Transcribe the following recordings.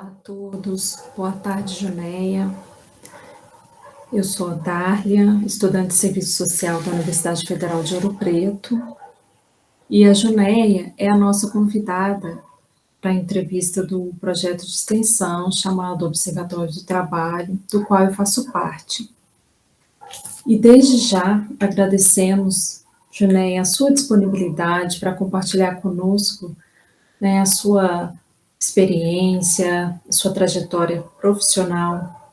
Olá a todos, boa tarde, Junéia. Eu sou a Dárlia, estudante de Serviço Social da Universidade Federal de Ouro Preto, e a Junéia é a nossa convidada para a entrevista do projeto de extensão chamado Observatório do Trabalho, do qual eu faço parte. E desde já agradecemos, Junéia, a sua disponibilidade para compartilhar conosco, né, a sua experiência, a sua trajetória profissional,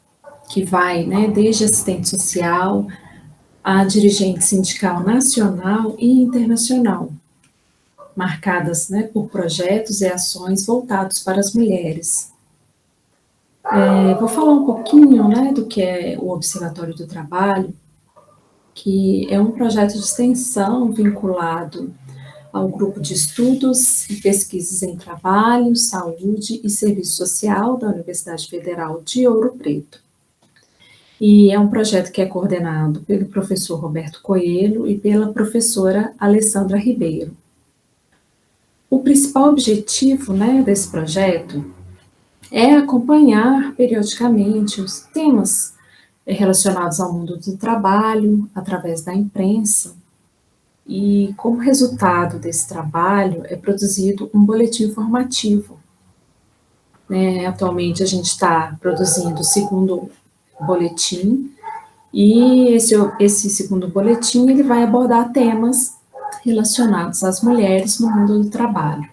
que vai, né, desde assistente social a dirigente sindical nacional e internacional, marcadas, né, por projetos e ações voltados para as mulheres. Vou falar um pouquinho, né, do que é o Observatório do Trabalho, que é um projeto de extensão vinculado ao grupo de estudos e pesquisas em trabalho, saúde e serviço social da Universidade Federal de Ouro Preto. E é um projeto que é coordenado pelo professor Roberto Coelho e pela professora Alessandra Ribeiro. O principal objetivo, né, desse projeto é acompanhar periodicamente os temas relacionados ao mundo do trabalho através da imprensa. E como resultado desse trabalho é produzido um boletim informativo. Atualmente a gente está produzindo o segundo boletim, e esse segundo boletim ele vai abordar temas relacionados às mulheres no mundo do trabalho.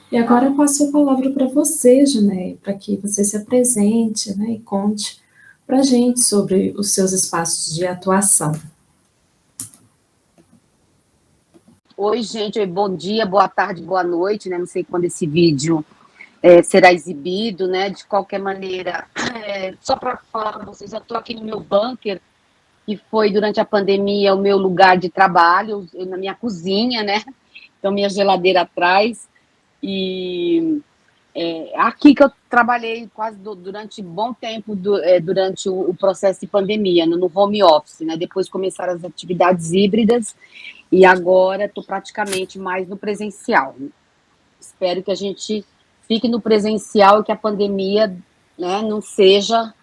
E agora eu passo a palavra para você, Junéia, para que você se apresente, né, e conte para a gente sobre os seus espaços de atuação. Oi, gente, bom dia, boa tarde, boa noite, né? Não sei quando esse vídeo será exibido, né? De qualquer maneira, só para falar para vocês, eu estou aqui no meu bunker, que foi durante a pandemia o meu lugar de trabalho, na minha cozinha, né? Então, minha geladeira atrás, e aqui que eu trabalhei quase durante bom tempo, durante o processo de pandemia, no home office, né? Depois começaram as atividades híbridas, e agora estou praticamente mais no presencial. Espero que a gente fique no presencial e que a pandemia, né, não seja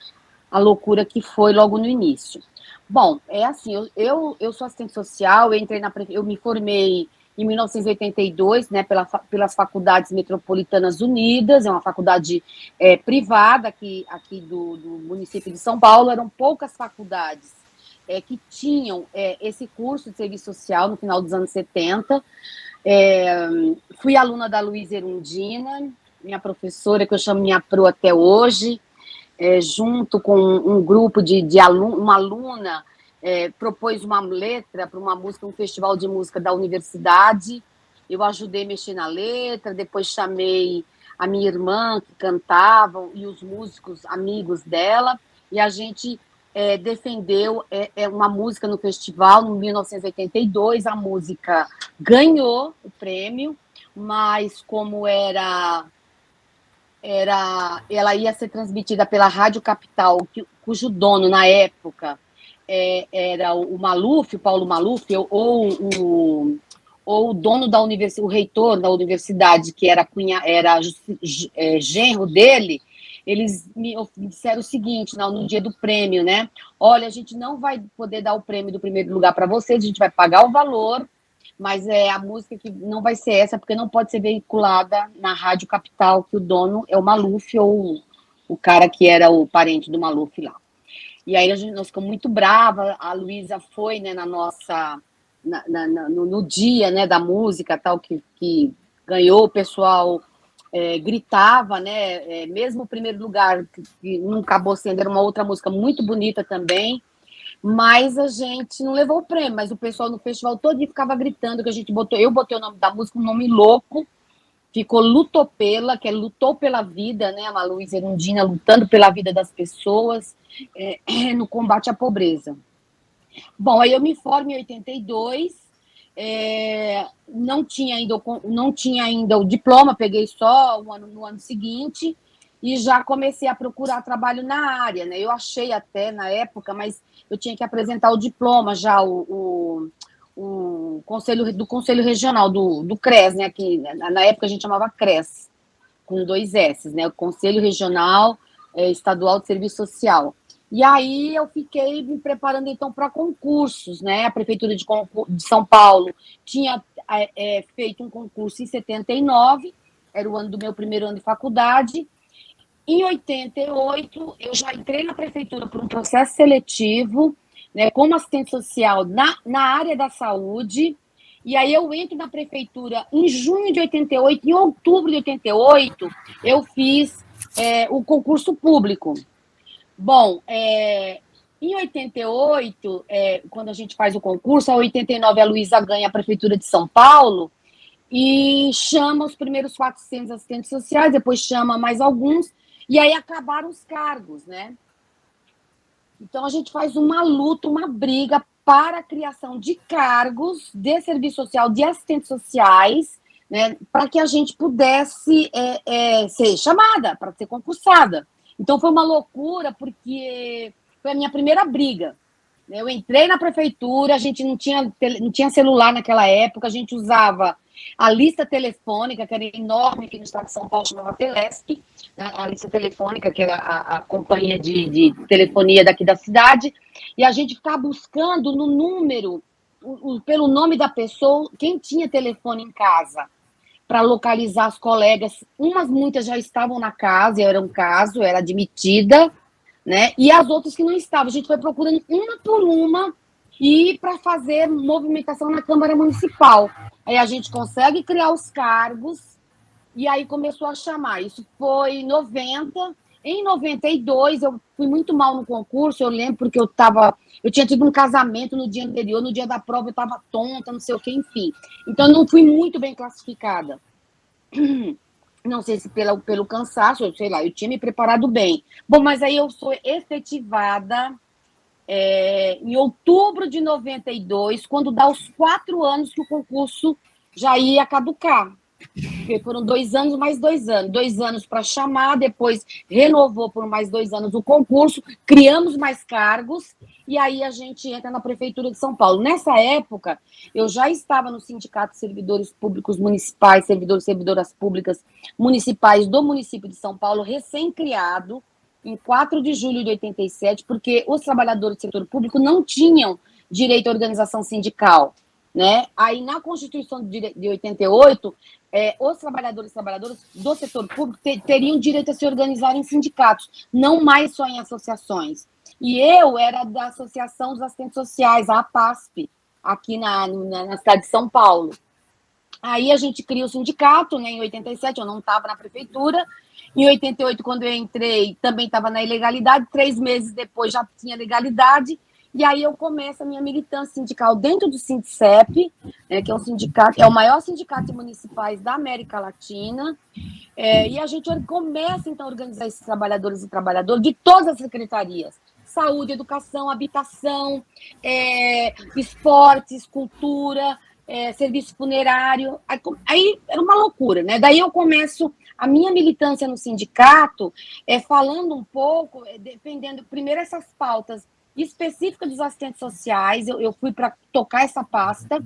a loucura que foi logo no início. Bom, é assim, eu sou assistente social, eu me formei em 1982, né, pelas Faculdades Metropolitanas Unidas, é uma faculdade privada aqui do município de São Paulo. Eram poucas faculdades que tinham esse curso de serviço social no final dos anos 70. Fui aluna da Luísa Erundina, minha professora, que eu chamo minha pro até hoje, junto com um grupo uma aluna propôs uma letra para uma música, um festival de música da universidade. Eu ajudei a mexer na letra, depois chamei a minha irmã, que cantava, e os músicos amigos dela, e a gente defendeu uma música no festival, em 1982, a música ganhou o prêmio, mas como ela ia ser transmitida pela Rádio Capital, cujo dono, na época, era o Maluf, o Paulo Maluf, ou o dono da universidade, o reitor da universidade, que era genro dele. Eles me disseram o seguinte, no dia do prêmio, né? Olha, a gente não vai poder dar o prêmio do primeiro lugar para vocês, a gente vai pagar o valor, mas a música que não vai ser essa, porque não pode ser veiculada na Rádio Capital, que o dono é o Maluf, ou o cara que era o parente do Maluf lá. E aí nós ficamos muito bravas, a Luísa foi, né, no dia, né, da música, tal, que ganhou, o pessoal gritava, né, mesmo o primeiro lugar, que não acabou sendo, era uma outra música muito bonita também, mas a gente não levou o prêmio, mas o pessoal no festival todo ficava gritando, que eu botei o nome da música, um nome louco, ficou Lutopela, que lutou pela vida, né, a Luísa Erundina lutando pela vida das pessoas no combate à pobreza. Bom, aí eu me formo em 82, não tinha ainda o diploma, peguei só no ano seguinte, e já comecei a procurar trabalho na área, né? Eu achei até na época, mas eu tinha que apresentar o diploma já, o conselho regional do CRES, né? Que na época a gente chamava CRES. com 2 S, né? O Conselho Regional Estadual de Serviço Social. E aí eu fiquei me preparando, então, para concursos, né? A Prefeitura de São Paulo tinha feito um concurso em 79, era o ano do meu primeiro ano de faculdade. Em 88, eu já entrei na Prefeitura por um processo seletivo, né, como assistente social na área da saúde, e aí eu entro na Prefeitura em junho de 88, em outubro de 88, eu fiz o concurso público. Bom, em 88, quando a gente faz o concurso, em 89 a Luísa ganha a Prefeitura de São Paulo e chama os primeiros 400 assistentes sociais, depois chama mais alguns, e aí acabaram os cargos, né? Então a gente faz uma luta, uma briga para a criação de cargos de serviço social, de assistentes sociais, né, para que a gente pudesse ser chamada, para ser concursada. Então foi uma loucura, porque foi a minha primeira briga. Eu entrei na prefeitura, a gente não tinha celular naquela época, a gente usava a lista telefônica, que era enorme aqui no estado de São Paulo, chamava Telesp, né, a lista telefônica, que era a companhia de telefonia daqui da cidade, e a gente ficava buscando no número, pelo nome da pessoa, quem tinha telefone em casa, para localizar as colegas. Muitas já estavam na casa, eu era um caso, eu era admitida, né? E as outras que não estavam. A gente foi procurando uma por uma e para fazer movimentação na Câmara Municipal. Aí a gente consegue criar os cargos e aí começou a chamar. Isso foi em 90. Em 92, eu fui muito mal no concurso, eu lembro, porque eu tinha tido um casamento no dia anterior, no dia da prova eu estava tonta, não sei o que, enfim. Então, eu não fui muito bem classificada. Não sei se pelo cansaço, sei lá, eu tinha me preparado bem. Bom, mas aí eu sou efetivada em outubro de 92, quando dá os 4 anos que o concurso já ia caducar. Porque foram 2 anos mais 2 anos. 2 anos para chamar, depois renovou por mais 2 anos o concurso, criamos mais cargos, e aí a gente entra na Prefeitura de São Paulo. Nessa época, eu já estava no Sindicato de Servidores Públicos Municipais, servidores e servidoras públicas municipais do município de São Paulo, recém-criado, em 4 de julho de 87, porque os trabalhadores do setor público não tinham direito à organização sindical, né? Aí, na Constituição de 88, os trabalhadores e trabalhadoras do setor público teriam direito a se organizar em sindicatos, não mais só em associações. E eu era da Associação dos Assistentes Sociais, a APASP, aqui na cidade de São Paulo. Aí a gente cria o sindicato, né, em 87, eu não estava na prefeitura. Em 88, quando eu entrei, também estava na ilegalidade. 3 meses depois já tinha legalidade. E aí eu começo a minha militância sindical dentro do Sindicep, que é um sindicato, é o maior sindicato de municipais da América Latina. E a gente começa, então, a organizar esses trabalhadores e trabalhadoras de todas as secretarias. Saúde, educação, habitação, esportes, cultura, serviço funerário. Aí era uma loucura, né? Daí eu começo a minha militância no sindicato, falando um pouco, defendendo primeiro essas pautas específicas dos assistentes sociais. Eu fui para tocar essa pasta.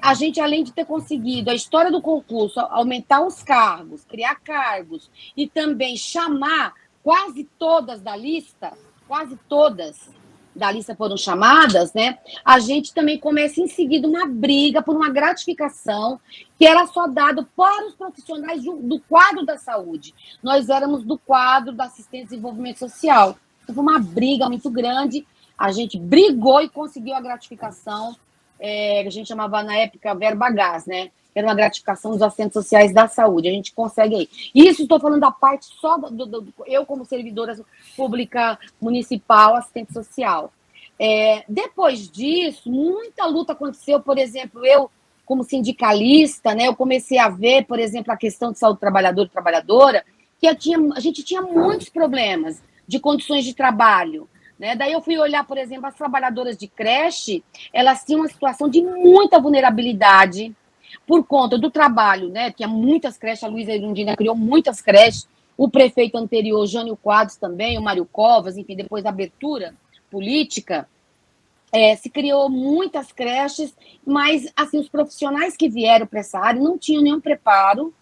A gente, além de ter conseguido a história do concurso, aumentar os cargos, criar cargos e também chamar quase todas da lista foram chamadas, né? A gente também começa em seguida uma briga por uma gratificação que era só dado para os profissionais do quadro da saúde. Nós éramos do quadro da assistência e desenvolvimento social. Então, foi uma briga muito grande. A gente brigou e conseguiu a gratificação, que a gente chamava na época verba gás, né? Era uma gratificação dos assistentes sociais da saúde. A gente consegue aí. Isso estou falando da parte só eu, como servidora pública municipal, assistente social. Depois disso, muita luta aconteceu. Por exemplo, eu, como sindicalista, né, eu comecei a ver, por exemplo, a questão de saúde do trabalhador e trabalhadora, que a gente tinha muitos problemas de condições de trabalho. Né? Daí eu fui olhar, por exemplo, as trabalhadoras de creche, elas tinham uma situação de muita vulnerabilidade por conta do trabalho, né? Tinha muitas creches, a Luísa Erundina criou muitas creches, o prefeito anterior, Jânio Quadros também, o Mário Covas, enfim, depois da abertura política, se criou muitas creches, mas assim, os profissionais que vieram para essa área não tinham nenhum preparo,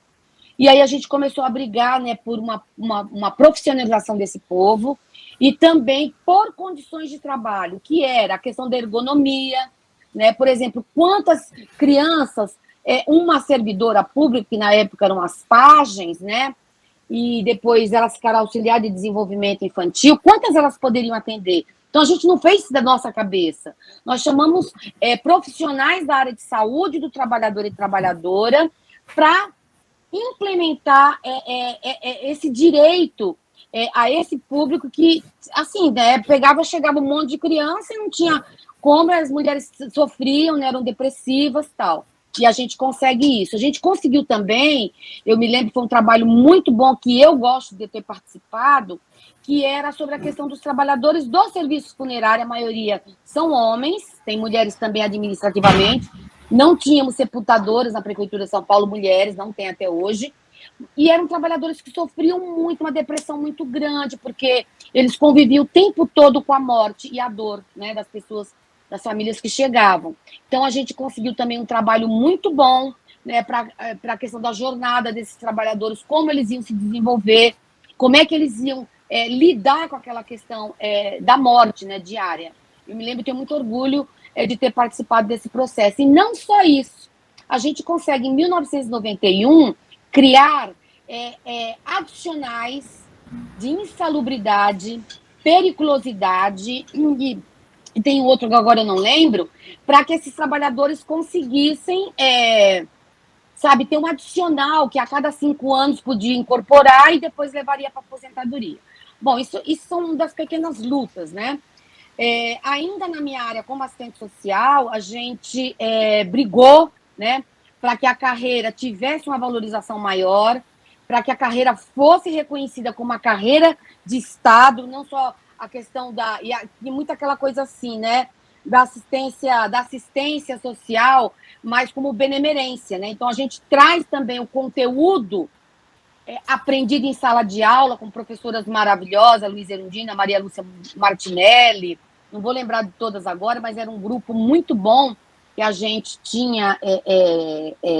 E aí a gente começou a brigar, né, por uma profissionalização desse povo e também por condições de trabalho, que era a questão da ergonomia, né? Por exemplo, quantas crianças, uma servidora pública, que na época eram as pagens, né? E depois elas ficaram auxiliar de desenvolvimento infantil, quantas elas poderiam atender? Então, a gente não fez isso da nossa cabeça. Nós chamamos profissionais da área de saúde, do trabalhador e trabalhadora, para implementar esse direito a esse público que, assim, né, chegava um monte de criança e não tinha como, as mulheres sofriam, né, eram depressivas e tal. E a gente consegue isso. A gente conseguiu também, eu me lembro que foi um trabalho muito bom, que eu gosto de ter participado, que era sobre a questão dos trabalhadores dos serviços funerários. A maioria são homens, tem mulheres também administrativamente. Não tínhamos sepultadoras na Prefeitura de São Paulo, mulheres, não tem até hoje. E eram trabalhadores que sofriam muito, uma depressão muito grande, porque eles conviviam o tempo todo com a morte e a dor, né, das pessoas, das famílias que chegavam. Então, a gente conseguiu também um trabalho muito bom, né, para a questão da jornada desses trabalhadores, como eles iam se desenvolver, como é que eles iam lidar com aquela questão da morte, né, diária. Eu me lembro, tenho muito orgulho de ter participado desse processo. E não só isso, a gente consegue, em 1991, criar adicionais de insalubridade, periculosidade, e tem outro que agora eu não lembro, para que esses trabalhadores conseguissem, ter um adicional que a cada 5 anos podia incorporar e depois levaria para a aposentadoria. Bom, isso são das pequenas lutas, né? Ainda na minha área como assistente social, a gente brigou, né, para que a carreira tivesse uma valorização maior, para que a carreira fosse reconhecida como uma carreira de Estado, não só a questão e muito aquela coisa assim, né, da assistência social, mas como benemerência, né? Então, a gente traz também o conteúdo aprendido em sala de aula, com professoras maravilhosas, Luísa Erundina, Maria Lúcia Martinelli, não vou lembrar de todas agora, mas era um grupo muito bom que a gente tinha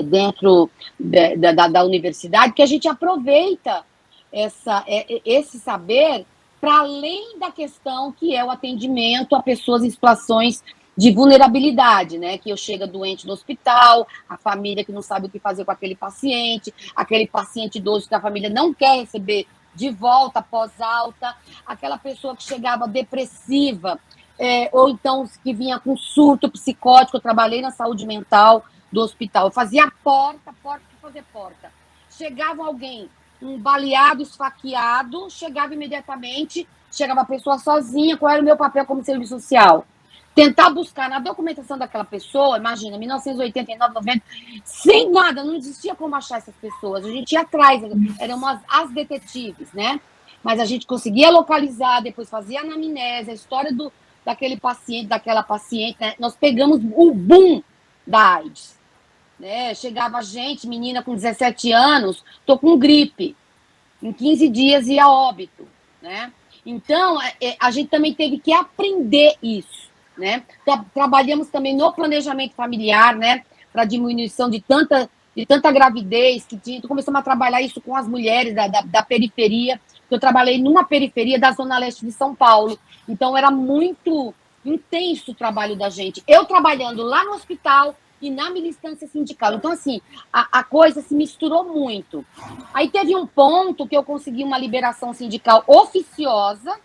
dentro da universidade, que a gente aproveita esse saber para além da questão que é o atendimento a pessoas em situações de vulnerabilidade, né? Que eu chego doente no hospital, a família que não sabe o que fazer com aquele paciente idoso que a família não quer receber de volta após alta, aquela pessoa que chegava depressiva, ou então que vinha com surto psicótico. Eu trabalhei na saúde mental do hospital, eu fazia porta, fazer porta. Chegava alguém, um baleado, esfaqueado, chegava imediatamente, chegava a pessoa sozinha, qual era o meu papel como serviço social? Tentar buscar na documentação daquela pessoa, imagina, 1989, 90, sem nada, não existia como achar essas pessoas. A gente ia atrás, eram as detetives, né? Mas a gente conseguia localizar, depois fazia a anamnese, a história daquele paciente, daquela paciente, né? Nós pegamos o boom da AIDS, né? Chegava gente, menina com 17 anos, tô com gripe, em 15 dias ia a óbito, né? Então, a gente também teve que aprender isso, né? Trabalhamos também no planejamento familiar, né? Para diminuição de tanta gravidez que tinha. Começamos a trabalhar isso com as mulheres da periferia. Eu trabalhei numa periferia da Zona Leste de São Paulo. Então, era muito intenso o trabalho da gente. Eu trabalhando lá no hospital e na militância sindical. Então, assim, a coisa se misturou muito. Aí teve um ponto que eu consegui uma liberação sindical oficiosa,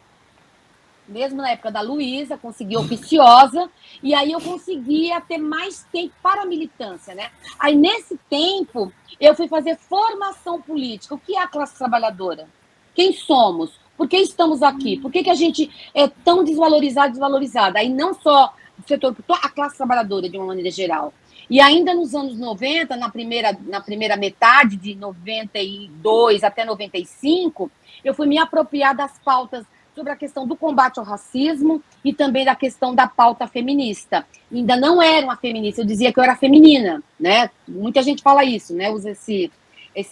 mesmo na época da Luísa, consegui oficiosa, e aí eu conseguia ter mais tempo para a militância, né? Aí, nesse tempo, eu fui fazer formação política. O que é a classe trabalhadora? Quem somos? Por que estamos aqui? Por que a gente é tão desvalorizada? Aí não só o setor, a classe trabalhadora, de uma maneira geral. E ainda nos anos 90, na primeira metade de 92 até 95, eu fui me apropriar das pautas sobre a questão do combate ao racismo e também da questão da pauta feminista. Ainda não era uma feminista, eu dizia que eu era feminina, né? Muita gente fala isso, né? Usa esse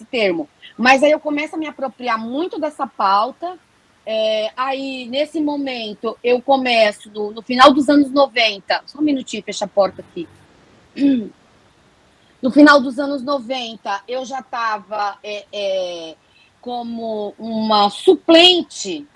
termo. Mas aí eu começo a me apropriar muito dessa pauta. Aí, nesse momento, eu começo, no final dos anos 90, só um minutinho, fecha a porta aqui. No final dos anos 90, eu já estava como uma suplente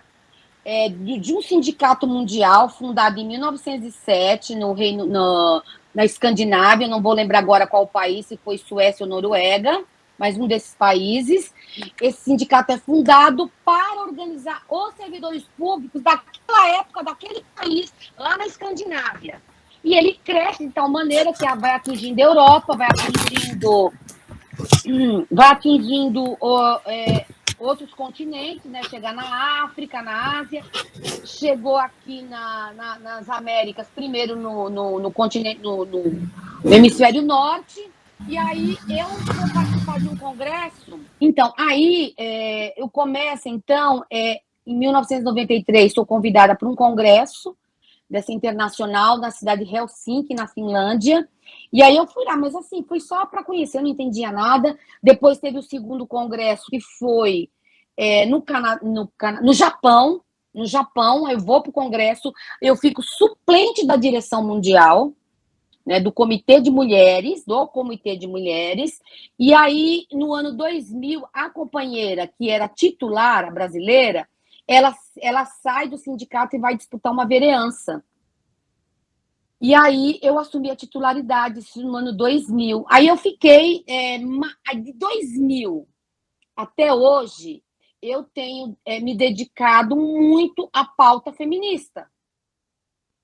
de um sindicato mundial fundado em 1907 na Escandinávia, não vou lembrar agora qual país, se foi Suécia ou Noruega, mas um desses países. Esse sindicato é fundado para organizar os servidores públicos daquela época, daquele país, lá na Escandinávia. E ele cresce de tal maneira que vai atingindo a Europa, vai atingindo outros continentes, né? Chegar na África, na Ásia, chegou aqui nas Américas, primeiro no continente, no hemisfério norte, e aí eu vou participar de um congresso. Então, aí eu começo, então, em 1993, sou convidada para um congresso dessa internacional na cidade de Helsinki, na Finlândia. E aí eu fui lá, mas assim, fui só para conhecer, eu não entendia nada. Depois teve o segundo congresso, que foi no Japão. No Japão, eu vou para o congresso, eu fico suplente da direção mundial, né, do Comitê de Mulheres, e aí, no ano 2000, a companheira, que era titular, a brasileira, ela sai do sindicato e vai disputar uma vereança. E aí eu assumi a titularidade no ano 2000. Aí eu fiquei, de 2000 até hoje, eu tenho me dedicado muito à pauta feminista.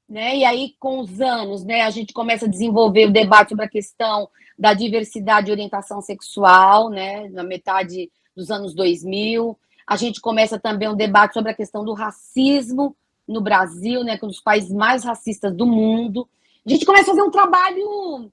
Né? E aí, com os anos, né, a gente começa a desenvolver o debate sobre a questão da diversidade e orientação sexual, né, na metade dos anos 2000. A gente começa também um debate sobre a questão do racismo no Brasil, né, que é um dos países mais racistas do mundo. A gente começa a fazer um trabalho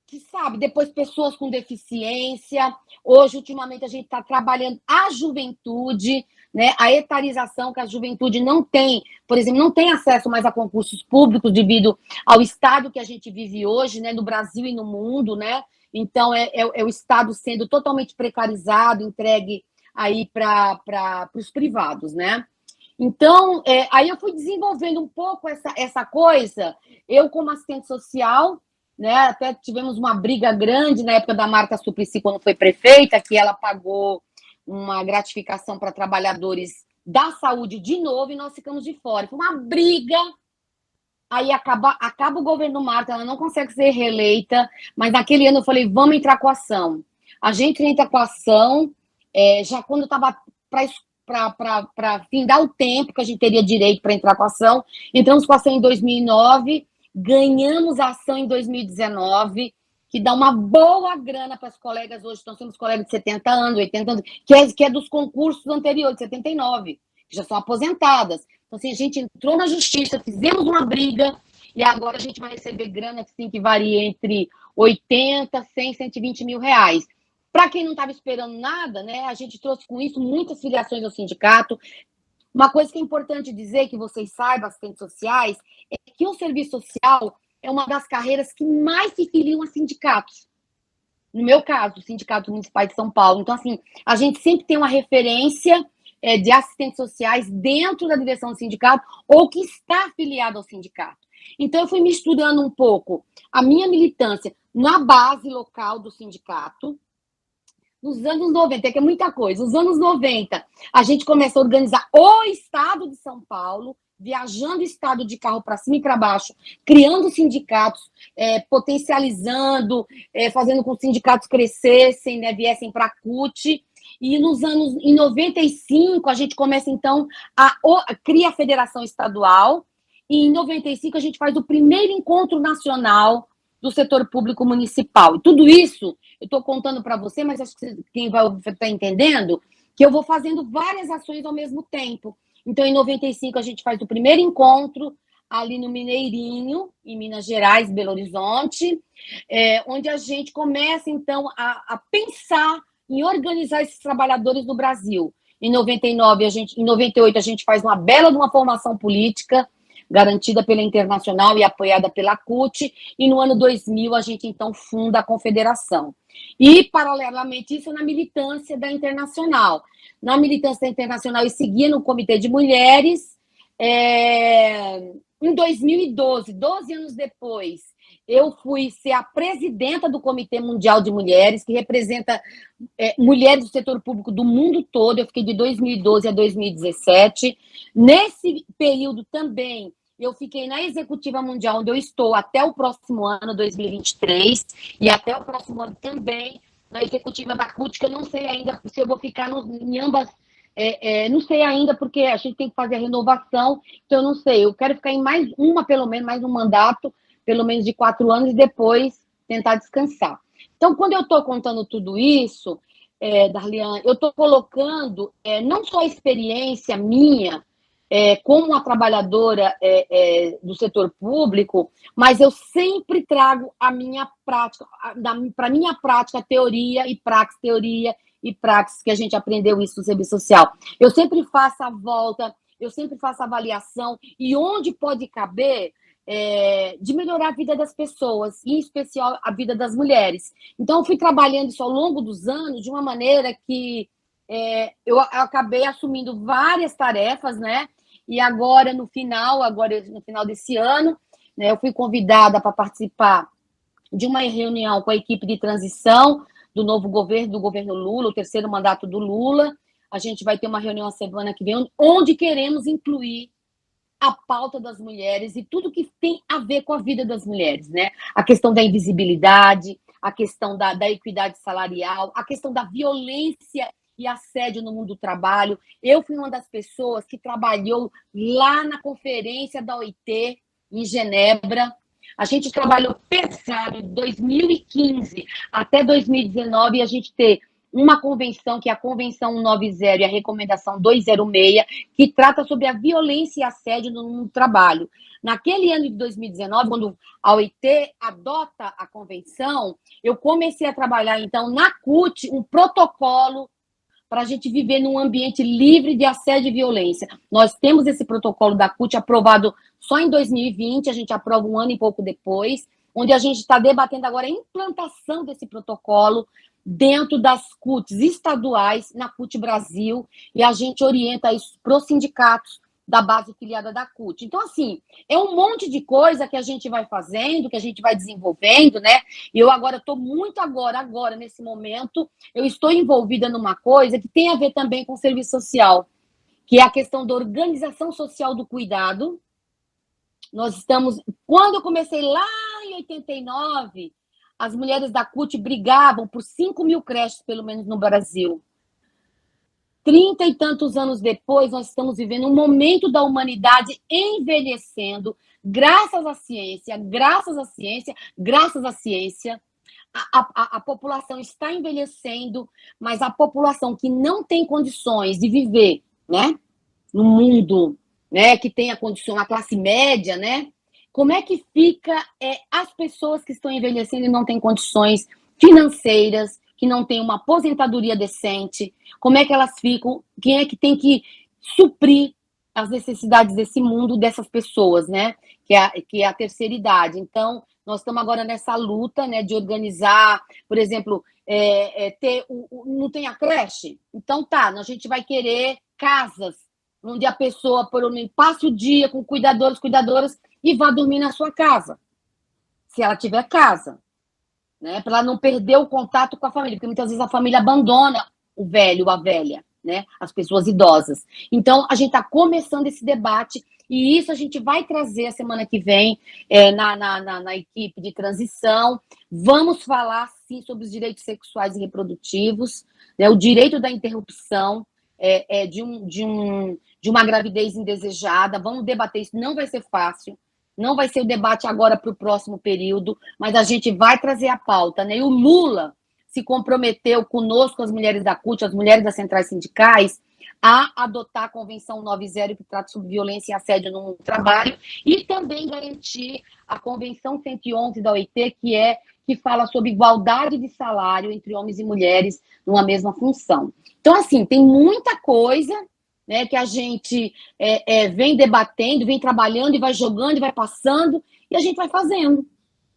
que, sabe, depois pessoas com deficiência. Hoje, ultimamente, a gente está trabalhando a juventude, né, a etarização, que a juventude não tem, por exemplo, não tem acesso mais a concursos públicos devido ao estado que a gente vive hoje, né, no Brasil e no mundo, né? Então, é o Estado sendo totalmente precarizado, entregue aí para os privados, né? Então, aí eu fui desenvolvendo um pouco essa coisa, eu como assistente social, né, até tivemos uma briga grande na época da Marta Suplicy, quando foi prefeita, que ela pagou uma gratificação para trabalhadores da saúde de novo e nós ficamos de fora. Foi uma briga. Aí acaba o governo Marta, ela não consegue ser reeleita, mas naquele ano eu falei, vamos entrar com a ação. A gente entra com a ação, já quando estava para findar o tempo que a gente teria direito para entrar com a ação, entramos com a ação em 2009, ganhamos a ação em 2019, que dá uma boa grana para as colegas hoje. Nós temos colegas de 70 anos, 80 anos, que é dos concursos anteriores, de 79, que já são aposentadas. Então, assim, a gente entrou na justiça, fizemos uma briga, e agora a gente vai receber grana assim, que varia entre 80, 100, 120 mil reais. Para quem não estava esperando nada, né, a gente trouxe com isso muitas filiações ao sindicato. Uma coisa que é importante dizer, que vocês saibam, assistentes sociais, é que o serviço social é uma das carreiras que mais se filiam a sindicatos. No meu caso, o Sindicato Municipal de São Paulo. Então, assim, a gente sempre tem uma referência de assistentes sociais dentro da direção do sindicato ou que está afiliado ao sindicato. Então, eu fui me estudando um pouco a minha militância na base local do sindicato. Nos anos 90, que é muita coisa, nos anos 90, a gente começou a organizar o estado de São Paulo, viajando o estado de carro para cima e para baixo, criando sindicatos, potencializando, fazendo com que os sindicatos crescessem, né, viessem para a CUT. E em 95, a gente começa, então, cria a Federação Estadual, e em 95 a gente faz o primeiro encontro nacional do setor público municipal. E tudo isso eu estou contando para você, mas acho que quem vai estar entendendo que eu vou fazendo várias ações ao mesmo tempo. Então, em 95, a gente faz o primeiro encontro ali no Mineirinho, em Minas Gerais, Belo Horizonte, onde a gente começa, então, a pensar em organizar esses trabalhadores no Brasil. Em 98, a gente faz uma bela de uma formação política, garantida pela Internacional e apoiada pela CUT, e no ano 2000 a gente, então, funda a Confederação. E, paralelamente, isso na militância da Internacional. Na militância da Internacional, eu seguia no Comitê de Mulheres. Em 2012, 12 anos depois, eu fui ser a presidenta do Comitê Mundial de Mulheres, que representa mulheres do setor público do mundo todo. Eu fiquei de 2012 a 2017. Nesse período também, eu fiquei na Executiva Mundial, onde eu estou até o próximo ano, 2023, e até o próximo ano também na Executiva da CUT, que eu não sei ainda se eu vou ficar em ambas. Não sei ainda, porque a gente tem que fazer a renovação, então eu não sei. Eu quero ficar em mais uma, pelo menos, mais um mandato, pelo menos de 4 anos, e depois tentar descansar. Então, quando eu estou contando tudo isso, Darliane, eu estou colocando não só a experiência minha, como uma trabalhadora do setor público, mas eu sempre trago a minha prática, para a minha prática, teoria e praxis, que a gente aprendeu isso no serviço social. Eu sempre faço a volta, eu sempre faço a avaliação, e onde pode caber, de melhorar a vida das pessoas, e em especial a vida das mulheres. Então, eu fui trabalhando isso ao longo dos anos de uma maneira que eu acabei assumindo várias tarefas, né? E agora no final desse ano, né, eu fui convidada para participar de uma reunião com a equipe de transição do novo governo, do governo Lula, o terceiro mandato do Lula. A gente vai ter uma reunião a semana que vem, onde queremos incluir a pauta das mulheres e tudo que tem a ver com a vida das mulheres, né? A questão da invisibilidade, a questão da equidade salarial, a questão da violência e assédio no mundo do trabalho. Eu fui uma das pessoas que trabalhou lá na conferência da OIT, em Genebra. A gente trabalhou pesado de 2015 até 2019, e a gente ter uma convenção, que é a Convenção 190 e a Recomendação 206, que trata sobre a violência e assédio no trabalho. Naquele ano de 2019, quando a OIT adota a convenção, eu comecei a trabalhar, então, na CUT, um protocolo para a gente viver num ambiente livre de assédio e violência. Nós temos esse protocolo da CUT aprovado só em 2020, a gente aprova um ano e pouco depois, onde a gente está debatendo agora a implantação desse protocolo dentro das CUTs estaduais, na CUT Brasil, e a gente orienta isso para os sindicatos da base filiada da CUT. Então, assim, é um monte de coisa que a gente vai fazendo, que a gente vai desenvolvendo, né? E eu agora estou muito agora, nesse momento, eu estou envolvida numa coisa que tem a ver também com o serviço social, que é a questão da organização social do cuidado. Nós estamos... Quando eu comecei lá em 89, as mulheres da CUT brigavam por 5 mil creches, pelo menos no Brasil. 30 e tantos anos depois, nós estamos vivendo um momento da humanidade envelhecendo, graças à ciência, a população está envelhecendo, mas a população que não tem condições de viver, né, no mundo, né, que tem a condição, a classe média, né, como é que fica as pessoas que estão envelhecendo e não têm condições financeiras, que não têm uma aposentadoria decente, como é que elas ficam, quem é que tem que suprir as necessidades desse mundo, dessas pessoas, né, que é a terceira idade. Então, nós estamos agora nessa luta, né, de organizar, por exemplo, não tem a creche? Então tá, a gente vai querer casas, onde a pessoa, por exemplo, passe o dia com cuidadoras, e vá dormir na sua casa, se ela tiver casa, né, para ela não perder o contato com a família, porque muitas vezes a família abandona o velho, a velha, né, as pessoas idosas. Então, a gente está começando esse debate, e isso a gente vai trazer a semana que vem na equipe de transição. Vamos falar, sim, sobre os direitos sexuais e reprodutivos, né, o direito da interrupção de uma gravidez indesejada. Vamos debater isso, não vai ser fácil, não vai ser o debate agora para o próximo período, mas a gente vai trazer a pauta, né? E o Lula se comprometeu conosco, as mulheres da CUT, as mulheres das centrais sindicais, a adotar a Convenção 90, que trata sobre violência e assédio no trabalho, e também garantir a Convenção 111 da OIT, que fala sobre igualdade de salário entre homens e mulheres numa mesma função. Então, assim, tem muita coisa, né, que a gente vem debatendo, vem trabalhando, e vai jogando, e vai passando, e a gente vai fazendo.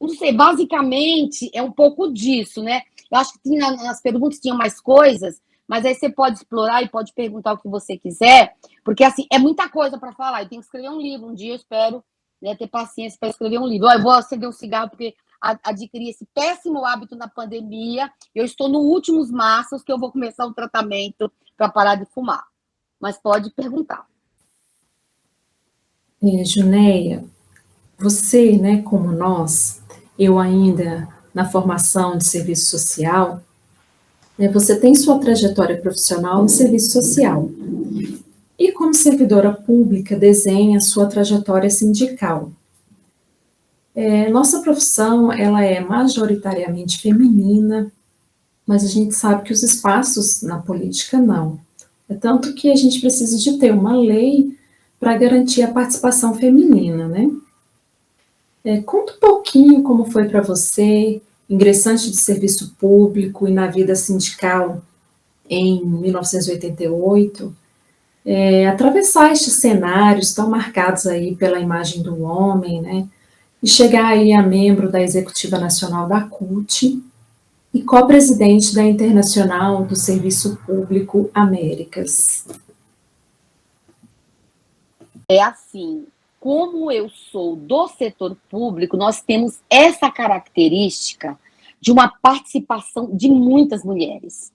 Não sei, basicamente é um pouco disso, né? Eu acho que nas perguntas tinham mais coisas, mas aí você pode explorar e pode perguntar o que você quiser, porque, assim, é muita coisa para falar. Eu tenho que escrever um livro um dia, eu espero né, ter paciência para escrever um livro. Ó, eu vou acender um cigarro porque adquiri esse péssimo hábito na pandemia, eu estou nos últimos maços que eu vou começar um tratamento para parar de fumar. Mas pode perguntar. Junéia, você, né, como nós, eu ainda na formação de serviço social, né, você tem sua trajetória profissional no serviço social. E como servidora pública, desenha sua trajetória sindical. Nossa profissão, ela é majoritariamente feminina, mas a gente sabe que os espaços na política não. É tanto que a gente precisa de ter uma lei para garantir a participação feminina, né? Conta um pouquinho como foi para você, ingressante de serviço público e na vida sindical em 1988, atravessar estes cenários tão marcados aí pela imagem do homem, né? E chegar aí a membro da Executiva Nacional da CUT e co-presidente da Internacional do Serviço Público Américas. É assim, como eu sou do setor público, nós temos essa característica de uma participação de muitas mulheres,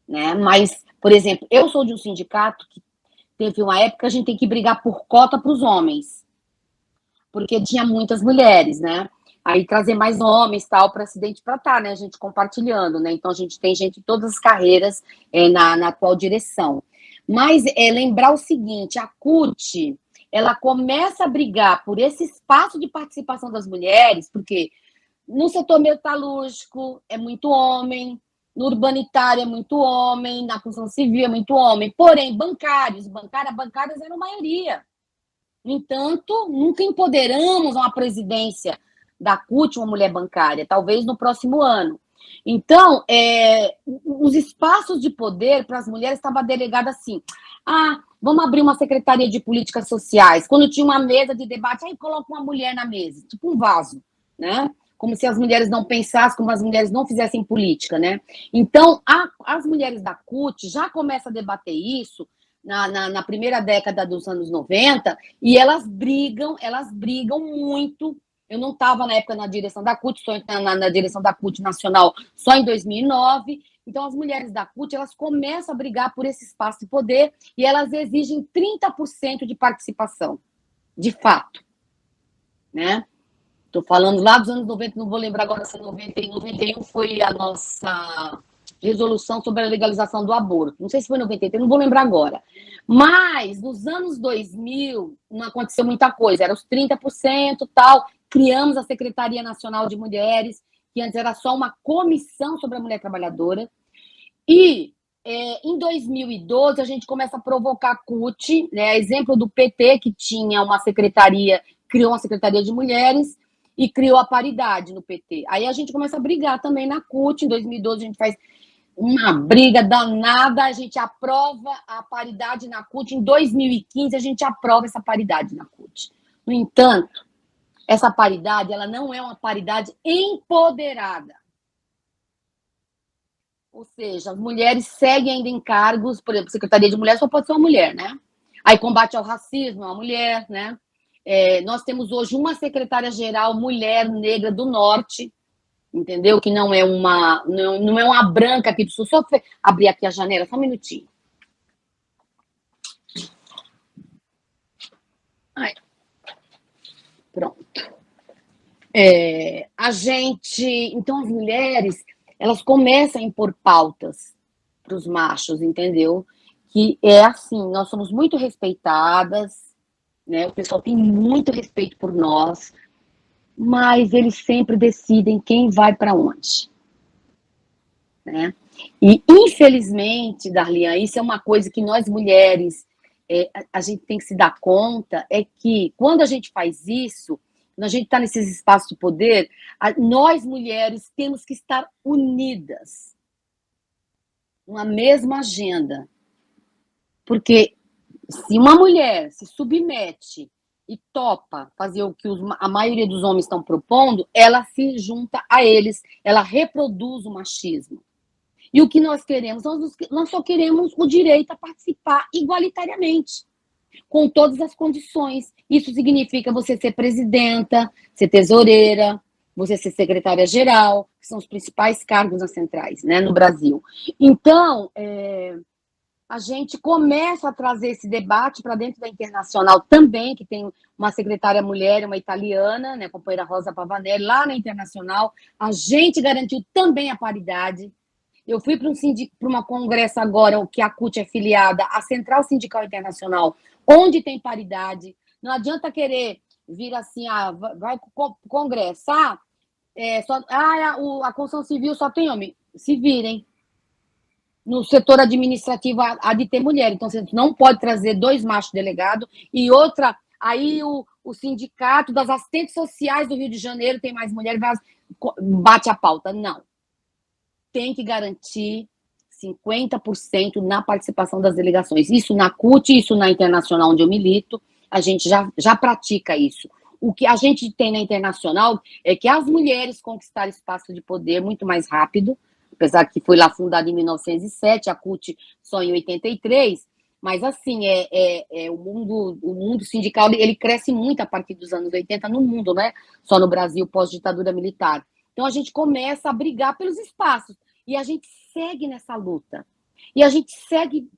né? Mas, por exemplo, eu sou de um sindicato que teve uma época que a gente tem que brigar por cota para os homens, porque tinha muitas mulheres, né? Aí trazer mais homens, tal, para acidente para estar, né? A gente compartilhando, né? Então a gente tem gente em todas as carreiras na atual direção. Mas lembrar o seguinte, a CUT, ela começa a brigar por esse espaço de participação das mulheres, porque no setor metalúrgico é muito homem, no urbanitário é muito homem, na construção civil é muito homem, porém, bancárias eram maioria. No entanto, nunca empoderamos uma presidência da CUT, uma mulher bancária, talvez no próximo ano. Então, os espaços de poder para as mulheres estavam delegados assim, vamos abrir uma secretaria de políticas sociais, quando tinha uma mesa de debate, aí coloca uma mulher na mesa, tipo um vaso, né? Como se as mulheres não pensassem, como as mulheres não fizessem política, né? Então, as mulheres da CUT já começam a debater isso na primeira década dos anos 90, e elas brigam muito. Eu não estava na época na direção da CUT, estou na direção da CUT nacional só em 2009. Então, as mulheres da CUT, elas começam a brigar por esse espaço de poder e elas exigem 30% de participação, de fato, né? Estou falando lá dos anos 90, não vou lembrar agora se 90 e 91 foi a nossa resolução sobre a legalização do aborto. Não sei se foi 93, não vou lembrar agora. Mas, nos anos 2000, não aconteceu muita coisa. Era os 30% tal. Criamos a Secretaria Nacional de Mulheres, que antes era só uma comissão sobre a mulher trabalhadora. E, em 2012, a gente começa a provocar a CUT, né, exemplo do PT, que tinha uma secretaria, criou uma Secretaria de Mulheres e criou a paridade no PT. Aí a gente começa a brigar também na CUT. Em 2012, a gente faz uma briga danada, a gente aprova a paridade na CUT. Em 2015, a gente aprova essa paridade na CUT. No entanto, essa paridade, ela não é uma paridade empoderada. Ou seja, as mulheres seguem ainda em cargos, por exemplo, Secretaria de Mulher só pode ser uma mulher, né? Aí combate ao racismo é uma mulher, né? Nós temos hoje uma secretária-geral mulher negra do Norte, entendeu? Que não é uma branca aqui do Sul. Só abrir aqui a janela, só um minutinho. Ai. Pronto. Então, as mulheres, elas começam a impor pautas para os machos, entendeu? Que é assim, nós somos muito respeitadas, né? O pessoal tem muito respeito por nós, mas eles sempre decidem quem vai para onde, né? E, infelizmente, Darlian, isso é uma coisa que nós mulheres, a gente tem que se dar conta, é que quando a gente faz isso, quando a gente está nesses espaços de poder, nós mulheres temos que estar unidas, numa mesma agenda. Porque se uma mulher se submete e topa fazer o que a maioria dos homens estão propondo, ela se junta a eles, ela reproduz o machismo. E o que nós queremos? Nós só queremos o direito a participar igualitariamente. com todas as condições. Isso significa você ser presidenta, ser tesoureira, você ser secretária-geral, que são os principais cargos nas centrais, né, no Brasil. Então, a gente começa a trazer esse debate para dentro da Internacional também, que tem uma secretária mulher, uma italiana, né, a companheira Rosa Pavanelli, lá na Internacional. A gente garantiu também a paridade. Eu fui para uma congresso agora, que a CUT é filiada à Central Sindical Internacional, onde tem paridade. Não adianta querer vir assim, vai congressar, a construção civil só tem homem. Se virem. No setor administrativo há de ter mulher, então você não pode trazer 2 machos delegados e outra, aí o sindicato das assistentes sociais do Rio de Janeiro tem mais mulher, bate a pauta. Não. Tem que garantir 50% na participação das delegações. Isso na CUT, isso na Internacional, onde eu milito, a gente já pratica isso. O que a gente tem na Internacional é que as mulheres conquistaram espaço de poder muito mais rápido, apesar que foi lá fundada em 1907, a CUT só em 83, mas assim, o mundo sindical, ele cresce muito a partir dos anos 80 no mundo, né? Só no Brasil, pós-ditadura militar. Então a gente começa a brigar pelos espaços, e a gente segue nessa luta. E a gente segue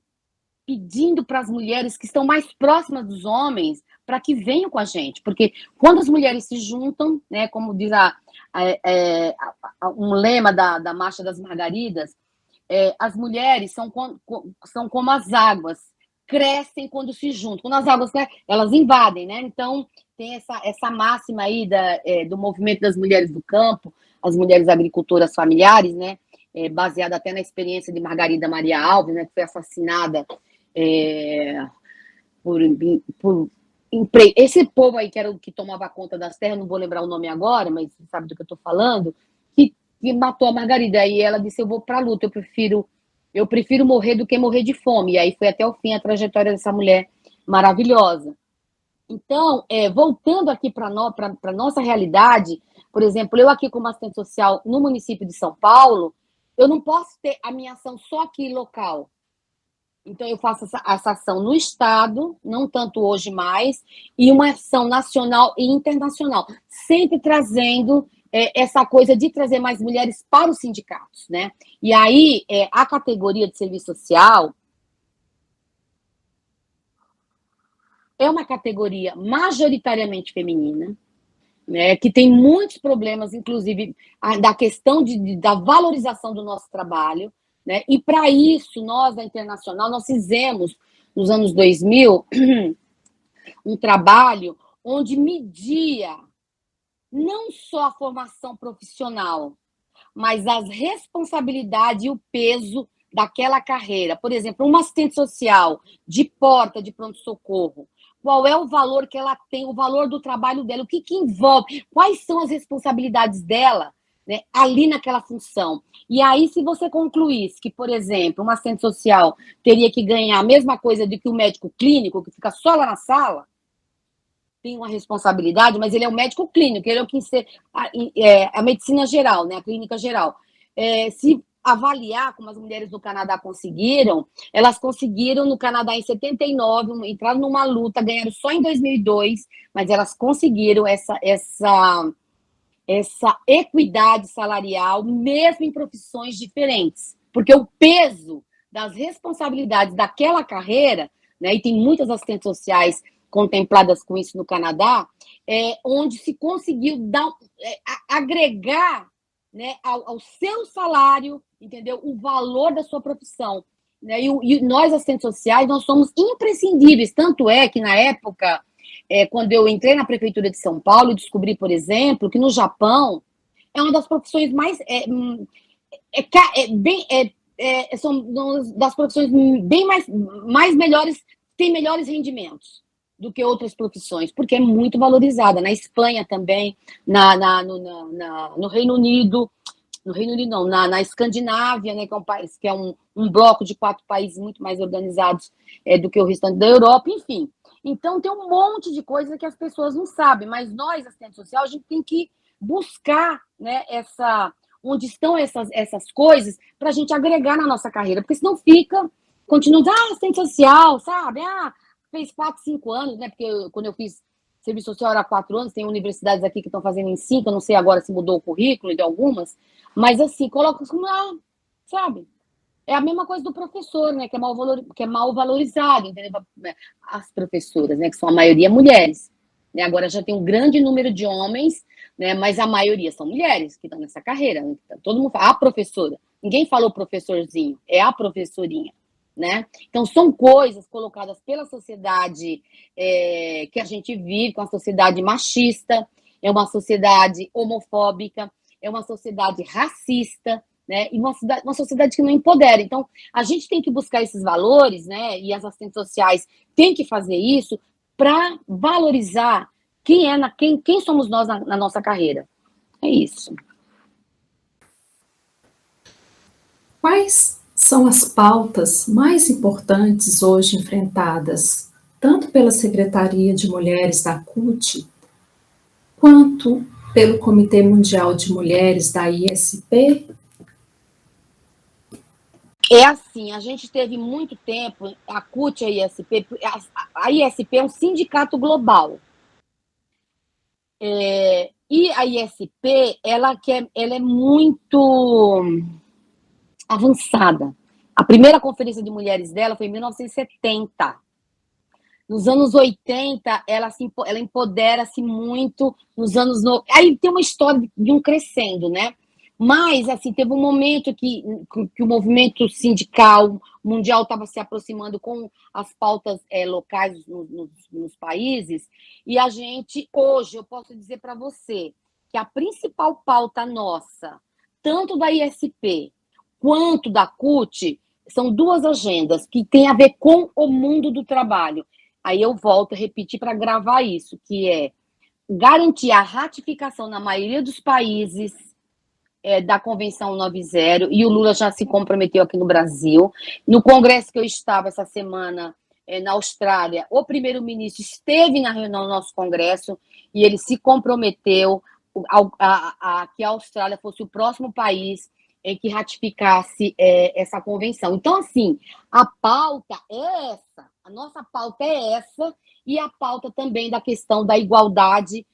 pedindo para as mulheres que estão mais próximas dos homens para que venham com a gente, porque quando as mulheres se juntam, né, como diz um lema da Marcha das Margaridas, as mulheres são como as águas, crescem quando se juntam. Quando as águas crescem, elas invadem, né? Então, tem essa máxima aí do movimento das mulheres do campo, as mulheres agricultoras familiares, né? Baseada até na experiência de Margarida Maria Alves, né, que foi assassinada por esse povo aí que era o que tomava conta das terras, não vou lembrar o nome agora, mas você sabe do que eu estou falando, que matou a Margarida. E ela disse: eu vou para a luta, eu prefiro morrer do que morrer de fome. E aí foi até o fim a trajetória dessa mulher maravilhosa. Então, voltando aqui para a nossa realidade, por exemplo, eu aqui como assistente social no município de São Paulo, eu não posso ter a minha ação só aqui local. Então, eu faço essa ação no Estado, não tanto hoje mais, e uma ação nacional e internacional, sempre trazendo essa coisa de trazer mais mulheres para os sindicatos, né? E aí, a categoria de serviço social é uma categoria majoritariamente feminina, né, que tem muitos problemas, inclusive da questão da valorização do nosso trabalho, né? E para isso, nós, da Internacional, nós fizemos, nos anos 2000, um trabalho onde media não só a formação profissional, mas as responsabilidades e o peso daquela carreira. Por exemplo, uma assistente social de porta de pronto-socorro, qual é o valor que ela tem, o valor do trabalho dela, o que envolve, quais são as responsabilidades dela, né, ali naquela função. E aí, se você concluísse que, por exemplo, uma assistente social teria que ganhar a mesma coisa do que o médico clínico, que fica só lá na sala, tem uma responsabilidade, mas ele é o médico clínico, ele é o que a medicina geral, né, a clínica geral. Se avaliar como as mulheres do Canadá conseguiram, elas conseguiram no Canadá em 79, entraram numa luta, ganharam só em 2002, mas elas conseguiram essa equidade salarial, mesmo em profissões diferentes, porque o peso das responsabilidades daquela carreira, né, e tem muitas assistentes sociais contempladas com isso no Canadá, onde se conseguiu agregar, né, ao seu salário, entendeu, o valor da sua profissão. Né? E nós, assistentes sociais, nós somos imprescindíveis, tanto é que na época, quando eu entrei na prefeitura de São Paulo, eu descobri, por exemplo, que no Japão é uma das profissões mais são das profissões bem mais melhores, tem melhores rendimentos do que outras profissões, porque é muito valorizada. Na Espanha também, no Reino Unido, não, na Escandinávia, né, que é um país, que é um bloco de 4 países muito mais organizados do que o restante da Europa, enfim. Então, tem um monte de coisa que as pessoas não sabem, mas nós, assistente social, a gente tem que buscar, né, onde estão essas coisas para a gente agregar na nossa carreira, porque senão continua, assistente social, sabe? fez 4, 5 anos, né? Porque quando eu fiz serviço social era 4 anos, tem universidades aqui que estão fazendo em 5, eu não sei agora se mudou o currículo de algumas, mas assim, coloca como, sabe? É a mesma coisa do professor, né? Que é mal valorizado, entendeu? As professoras, né? Que são a maioria mulheres. Né? Agora já tem um grande número de homens, né? Mas a maioria são mulheres que estão nessa carreira. Né? Todo mundo fala, a professora. Ninguém falou professorzinho, é a professorinha. Né? Então, são coisas colocadas pela sociedade que a gente vive, com a sociedade machista, é uma sociedade homofóbica, é uma sociedade racista, né? E uma sociedade que não empodera. Então, a gente tem que buscar esses valores, né? E as assistentes sociais têm que fazer isso para valorizar quem somos nós na nossa carreira. É isso. Quais são as pautas mais importantes hoje enfrentadas, tanto pela Secretaria de Mulheres da CUT, quanto pelo Comitê Mundial de Mulheres da ISP? É assim, a gente teve muito tempo, a CUT e a ISP, a ISP é um sindicato global. E a ISP, ela é muito avançada. A primeira conferência de mulheres dela foi em 1970. Nos anos 80, ela empodera-se muito. Nos anos... Aí tem uma história de um crescendo, né? Mas, assim, teve um momento que o movimento sindical mundial estava se aproximando com as pautas locais nos países, e a gente, hoje, eu posso dizer para você que a principal pauta nossa, tanto da ISP quanto da CUT, são duas agendas que têm a ver com o mundo do trabalho. Aí eu volto a repetir para gravar isso, que é garantir a ratificação na maioria dos países da Convenção 90, e o Lula já se comprometeu aqui no Brasil. No congresso que eu estava essa semana, na Austrália, o primeiro-ministro esteve na reunião do nosso congresso e ele se comprometeu que a Austrália fosse o próximo país que ratificasse essa convenção. Então, assim, a pauta é essa, a nossa pauta é essa, e a pauta também da questão da igualdade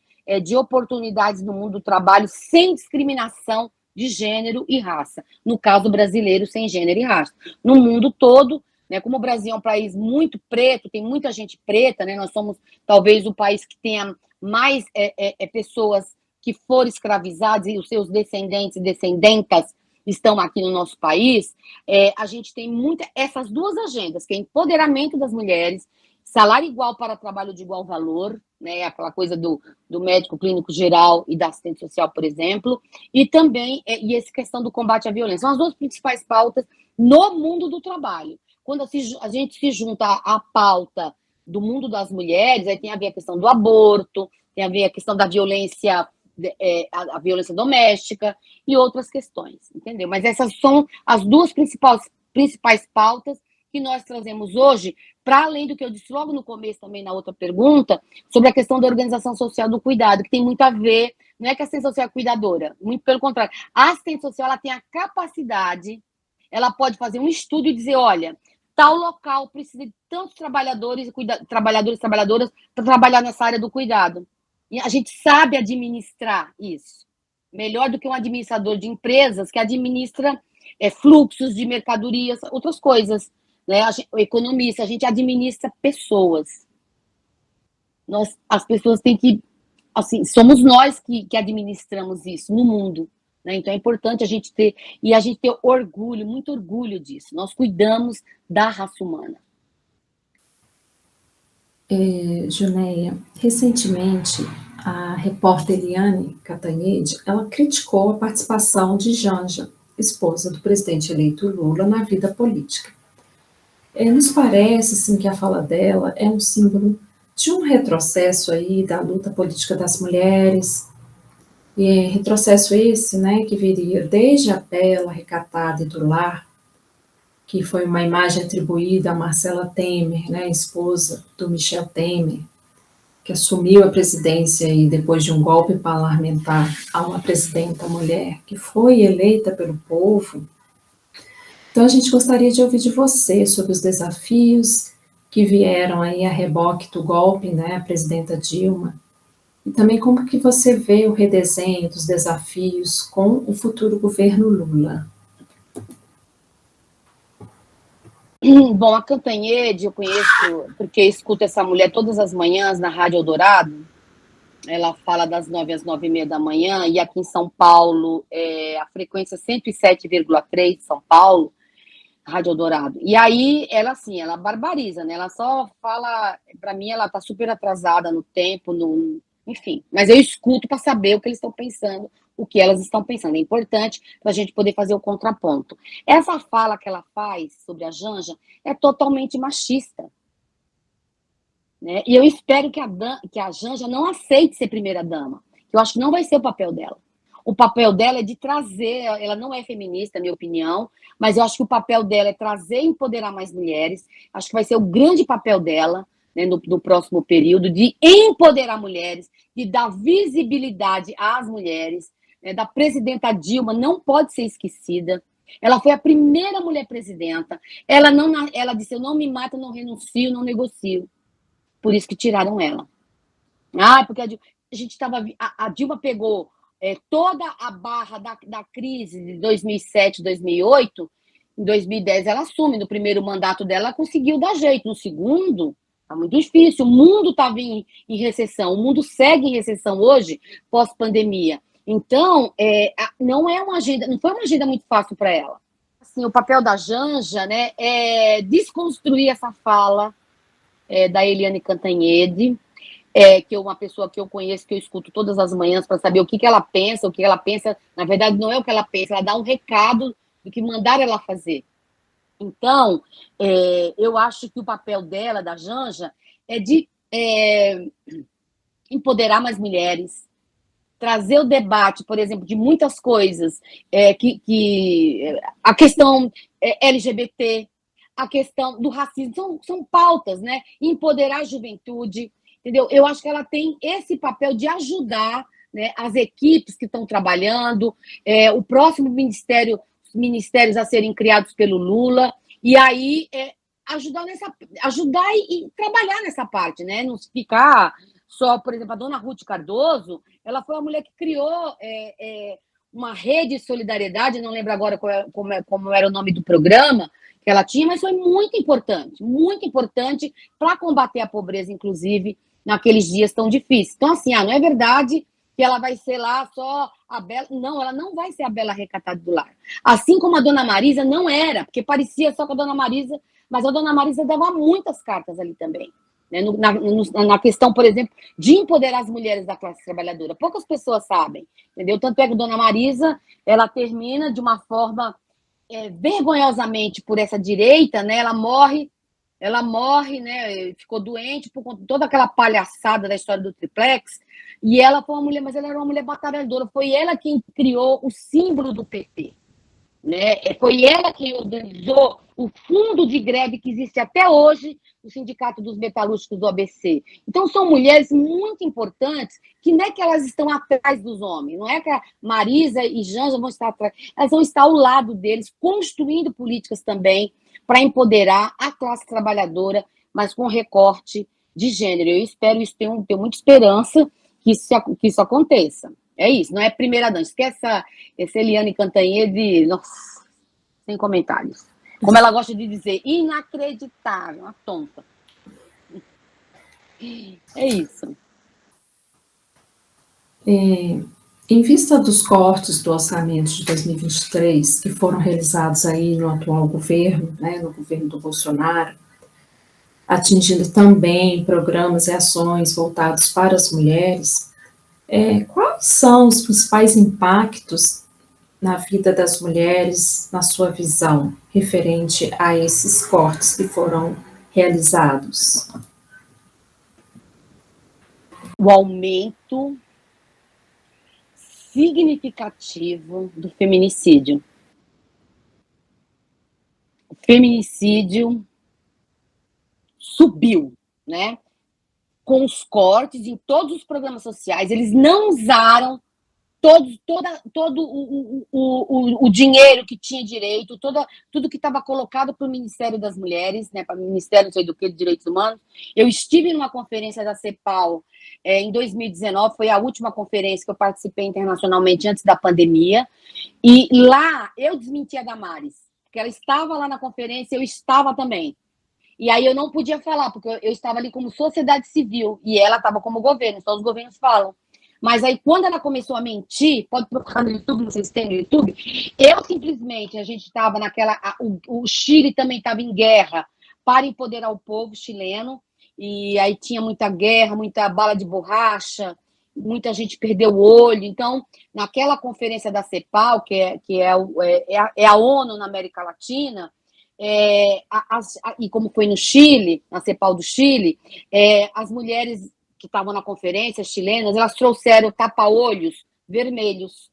de oportunidades no mundo do trabalho, sem discriminação de gênero e raça. No caso brasileiro, sem gênero e raça. No mundo todo, né, como o Brasil é um país muito preto, tem muita gente preta, né, nós somos talvez o país que tenha mais pessoas que foram escravizadas e os seus descendentes e descendentas estão aqui no nosso país, a gente tem essas duas agendas, que é empoderamento das mulheres, salário igual para trabalho de igual valor, né, aquela coisa do médico clínico geral e da assistente social, por exemplo, e também essa questão do combate à violência. São as duas principais pautas no mundo do trabalho. Quando a gente se junta à pauta do mundo das mulheres, aí tem a ver a questão do aborto, tem a ver a questão da violência, a violência doméstica e outras questões, entendeu? Mas essas são as duas principais pautas que nós trazemos hoje, para além do que eu disse logo no começo também na outra pergunta, sobre a questão da organização social do cuidado, que tem muito a ver, não é que a assistente social é cuidadora, muito pelo contrário. A assistente social, ela tem a capacidade, ela pode fazer um estudo e dizer, olha, tal local precisa de tantos trabalhadoras para trabalhar nessa área do cuidado. E a gente sabe administrar isso, melhor do que um administrador de empresas que administra fluxos de mercadorias, outras coisas. Né? O economista, a gente administra pessoas. As pessoas têm que... Assim, somos nós que administramos isso no mundo. Né? Então, é importante a gente ter orgulho, muito orgulho disso. Nós cuidamos da raça humana. Junéia, recentemente, a repórter Eliane Cantanhede, ela criticou a participação de Janja, esposa do presidente eleito Lula, na vida política. Nos parece, assim, que a fala dela é um símbolo de um retrocesso aí da luta política das mulheres, e retrocesso esse, né, que viria desde a bela, recatada e do lar, que foi uma imagem atribuída a Marcela Temer, né, esposa do Michel Temer, que assumiu a presidência e depois de um golpe parlamentar a uma presidenta mulher que foi eleita pelo povo. Então, a gente gostaria de ouvir de você sobre os desafios que vieram aí a reboque do golpe, né, a presidenta Dilma, e também como que você vê o redesenho dos desafios com o futuro governo Lula. Bom, a Cantanhede eu conheço porque escuto essa mulher todas as manhãs na Rádio Eldorado. Ela fala das 9 às 9h30 da manhã, e aqui em São Paulo, a frequência 107,3 de São Paulo, Rádio Eldorado. E aí, ela assim, ela barbariza, né? Ela só fala, para mim, ela tá super atrasada no tempo, enfim. Mas eu escuto para saber o que eles estão pensando, o que elas estão pensando. É importante para a gente poder fazer o contraponto. Essa fala que ela faz sobre a Janja é totalmente machista. Né? E eu espero que a Janja não aceite ser primeira-dama. Eu acho que não vai ser o papel dela. O papel dela é de trazer, ela não é feminista, na minha opinião, mas eu acho que o papel dela é trazer e empoderar mais mulheres. Acho que vai ser o grande papel dela, né, no próximo período, de empoderar mulheres, de dar visibilidade às mulheres. Né, da presidenta Dilma não pode ser esquecida. Ela foi a primeira mulher presidenta. Ela disse: eu não me mato, não renuncio, não negocio. Por isso que tiraram ela. Porque a gente estava. A Dilma pegou toda a barra da crise de 2007, 2008. Em 2010 ela assume. No primeiro mandato dela, ela conseguiu dar jeito. No segundo, está muito difícil. O mundo estava em recessão. O mundo segue em recessão hoje, pós-pandemia. Então, não foi uma agenda muito fácil para ela. Assim, o papel da Janja, né, é desconstruir essa fala da Eliane Cantanhede, que é uma pessoa que eu conheço, que eu escuto todas as manhãs para saber o que ela pensa. O que ela pensa, na verdade, não é o que ela pensa, ela dá um recado do que mandaram ela fazer. Então, eu acho que o papel dela, da Janja, é de empoderar mais mulheres, trazer o debate, por exemplo, de muitas coisas, a questão LGBT, a questão do racismo, são pautas, né? Empoderar a juventude, entendeu? Eu acho que ela tem esse papel de ajudar, né, as equipes que estão trabalhando, o próximo ministérios a serem criados pelo Lula, e aí ajudar e trabalhar nessa parte, né? Não ficar só, por exemplo, a dona Ruth Cardoso, ela foi a mulher que criou uma rede de solidariedade, não lembro agora como era o nome do programa que ela tinha, mas foi muito importante para combater a pobreza, inclusive, naqueles dias tão difíceis. Então, assim, não é verdade que ela vai ser lá só a Bela... Não, ela não vai ser a Bela recatada do lar. Assim como a dona Marisa não era, porque parecia só com a dona Marisa, mas a dona Marisa dava muitas cartas ali também. Né? Na questão, por exemplo, de empoderar as mulheres da classe trabalhadora. Poucas pessoas sabem, entendeu? Tanto é que a dona Marisa, ela termina de uma forma vergonhosamente por essa direita, né? Ela morre, né? Ficou doente por conta de toda aquela palhaçada da história do triplex, e ela foi uma mulher, mas ela era uma mulher batalhadora, foi ela quem criou o símbolo do PT. Né? Foi ela que organizou o fundo de greve que existe até hoje, o Sindicato dos Metalúrgicos do ABC. Então, são mulheres muito importantes, que não é que elas estão atrás dos homens, não é que a Marisa e Janja vão estar atrás, elas vão estar ao lado deles, construindo políticas também para empoderar a classe trabalhadora, mas com recorte de gênero. Eu espero isso, tenho muita esperança que isso aconteça. É isso, não é primeira dança. Esquece essa Eliane Cantanhede, nossa, sem comentários. Como ela gosta de dizer, inacreditável, uma tonta. É isso. Em vista dos cortes do orçamento de 2023, que foram realizados aí no atual governo, né, no governo do Bolsonaro, atingindo também programas e ações voltados para as mulheres, quais são os principais impactos na vida das mulheres, na sua visão, referente a esses cortes que foram realizados? O aumento significativo do feminicídio. O feminicídio subiu, né? Com os cortes em todos os programas sociais, eles não usaram todo o dinheiro que tinha direito, tudo que estava colocado para o Ministério das Mulheres, né, para o Ministério do Educação e Direitos Humanos. Eu estive numa conferência da CEPAL em 2019, foi a última conferência que eu participei internacionalmente antes da pandemia, e lá eu desmenti a Damares, porque ela estava lá na conferência, eu estava também. E aí eu não podia falar, porque eu estava ali como sociedade civil, e ela estava como governo, só os governos falam. Mas aí, quando ela começou a mentir, pode procurar no YouTube, não sei se tem no YouTube, eu simplesmente, a gente estava naquela... O Chile também estava em guerra para empoderar o povo chileno, e aí tinha muita guerra, muita bala de borracha, muita gente perdeu o olho. Então, naquela conferência da CEPAL, é a ONU na América Latina, e como foi no Chile, na CEPAL do Chile, as mulheres que estavam na conferência, chilenas, elas trouxeram tapa-olhos vermelhos.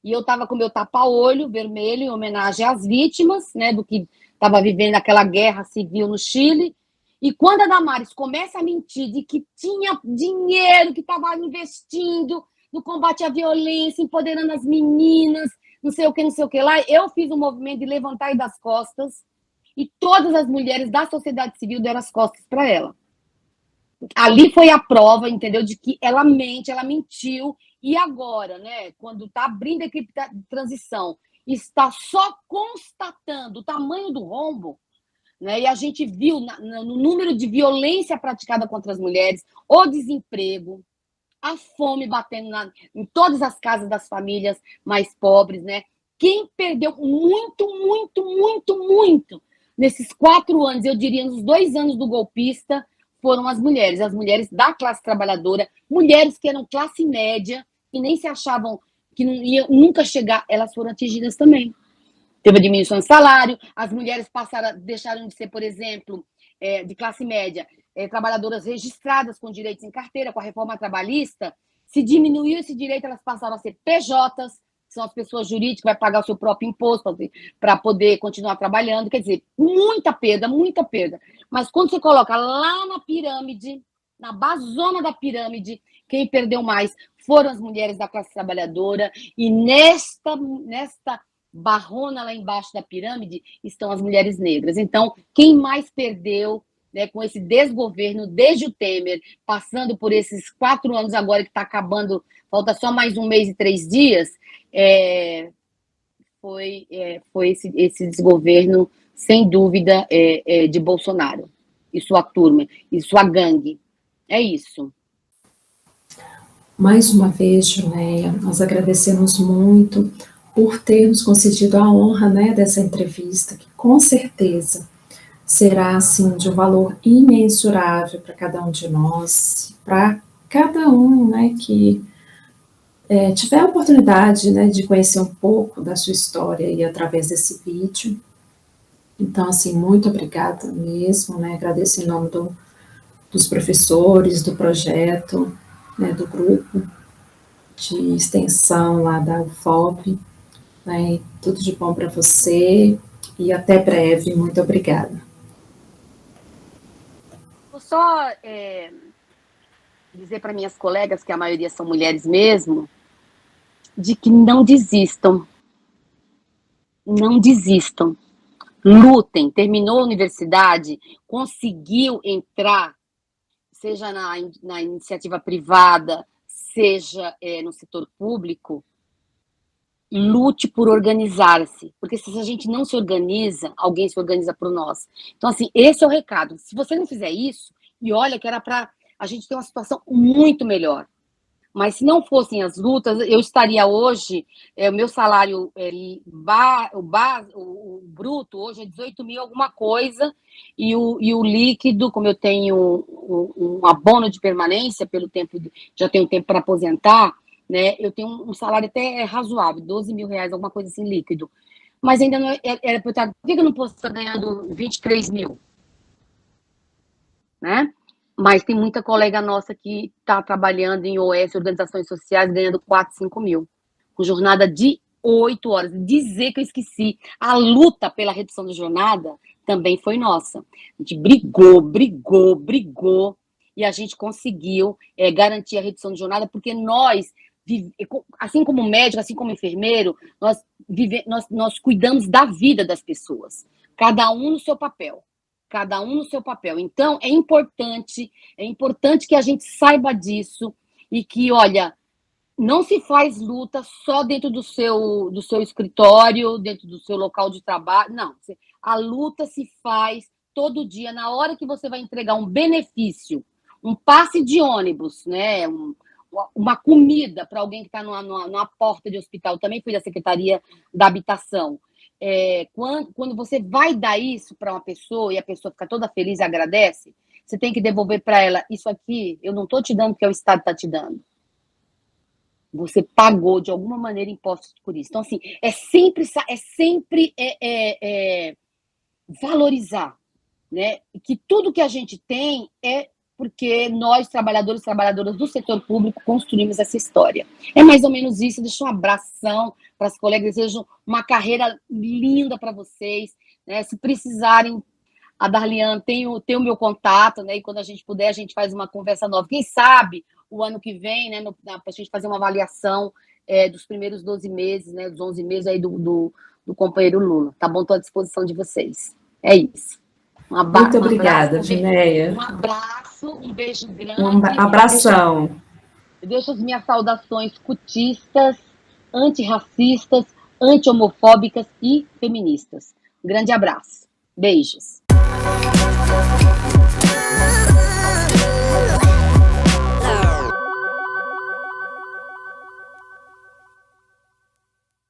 E eu estava com meu tapa-olho vermelho em homenagem às vítimas, né, do que estava vivendo aquela guerra civil no Chile. E quando a Damares começa a mentir de que tinha dinheiro, que estava investindo no combate à violência, empoderando as meninas, não sei o que lá, eu fiz um movimento de levantar das costas e todas as mulheres da sociedade civil deram as costas para ela. Ali foi a prova, entendeu, de que ela mente, ela mentiu, e agora, né, quando está abrindo a equipe de transição, está só constatando o tamanho do rombo, né, e a gente viu no número de violência praticada contra as mulheres, o desemprego, a fome batendo em todas as casas das famílias mais pobres, né? Quem perdeu muito nesses 4 anos, eu diria nos 2 anos do golpista, foram as mulheres da classe trabalhadora, mulheres que eram classe média e nem se achavam que não iam nunca chegar, elas foram atingidas também. Teve a diminuição de salário, as mulheres deixaram de ser, por exemplo, de classe média, trabalhadoras registradas com direitos em carteira, com a reforma trabalhista. Se diminuiu esse direito, elas passaram a ser PJs, que são as pessoas jurídicas que vai pagar o seu próprio imposto para poder continuar trabalhando. Quer dizer, muita perda. Mas quando você coloca lá na pirâmide, na basona da pirâmide, quem perdeu mais foram as mulheres da classe trabalhadora, e nesta barrona lá embaixo da pirâmide estão as mulheres negras. Então, quem mais perdeu, né, com esse desgoverno desde o Temer, passando por esses 4 anos agora que está acabando, falta só mais 1 mês e 3 dias, foi esse desgoverno, sem dúvida, de Bolsonaro e sua turma, e sua gangue. É isso. Mais uma vez, Junéia, nós agradecemos muito por ter nos concedido a honra, né, dessa entrevista, que com certeza será, assim, de um valor imensurável para cada um de nós, para cada um, né, que tiver a oportunidade, né, de conhecer um pouco da sua história e através desse vídeo. Então, assim, muito obrigada mesmo, né, agradeço em nome dos professores, do projeto, né, do grupo de extensão lá da UFOP, né, tudo de bom para você e até breve, muito obrigada. Vou só dizer para minhas colegas, que a maioria são mulheres mesmo, de que não desistam. Não desistam. Lutem. Terminou a universidade, conseguiu entrar, seja na iniciativa privada, seja no setor público, lute por organizar-se, porque se a gente não se organiza, alguém se organiza por nós. Então, assim, esse é o recado. Se você não fizer isso, e olha que era para a gente ter uma situação muito melhor, mas se não fossem as lutas, eu estaria hoje, o meu salário, o bruto hoje é 18 mil alguma coisa, e o líquido, como eu tenho um abono de permanência, já tenho tempo para aposentar, né, eu tenho um salário até razoável, 12 mil reais, alguma coisa assim, líquido. Mas ainda não era para eu estar... Por que eu não posso estar ganhando 23 mil? Né? Mas tem muita colega nossa que está trabalhando em OS, organizações sociais, ganhando 4, 5 mil, com jornada de 8 horas. Dizer que eu esqueci, a luta pela redução da jornada também foi nossa. A gente brigou, e a gente conseguiu garantir a redução de jornada, porque nós assim como médico, assim como enfermeiro, nós cuidamos da vida das pessoas, cada um no seu papel. Cada um no seu papel. Então, é importante que a gente saiba disso e que, olha, não se faz luta só dentro do seu escritório, dentro do seu local de trabalho. Não, a luta se faz todo dia, na hora que você vai entregar um benefício, um passe de ônibus, né? Uma comida para alguém que está numa porta de hospital. Também fui da Secretaria da Habitação. Quando você vai dar isso para uma pessoa e a pessoa fica toda feliz e agradece, você tem que devolver para ela, isso aqui eu não estou te dando porque o Estado está te dando. Você pagou de alguma maneira impostos por isso. Então, assim, é sempre valorizar, né? E que tudo que a gente tem é porque nós, trabalhadores e trabalhadoras do setor público, construímos essa história. É mais ou menos isso. Deixo um abração para as colegas, desejo uma carreira linda para vocês, né? Se precisarem, a Darliane tem o meu contato, né? E quando a gente puder, a gente faz uma conversa nova. Quem sabe o ano que vem, né? Para a gente fazer uma avaliação dos primeiros 12 meses, né? Dos 11 meses aí do companheiro Lula. Tá bom? Estou à disposição de vocês. É isso. Muito obrigada, Gineia. Um abraço, um beijo grande. Um abração. Eu deixo as minhas saudações cutistas, antirracistas, anti-homofóbicas e feministas. Um grande abraço. Beijos.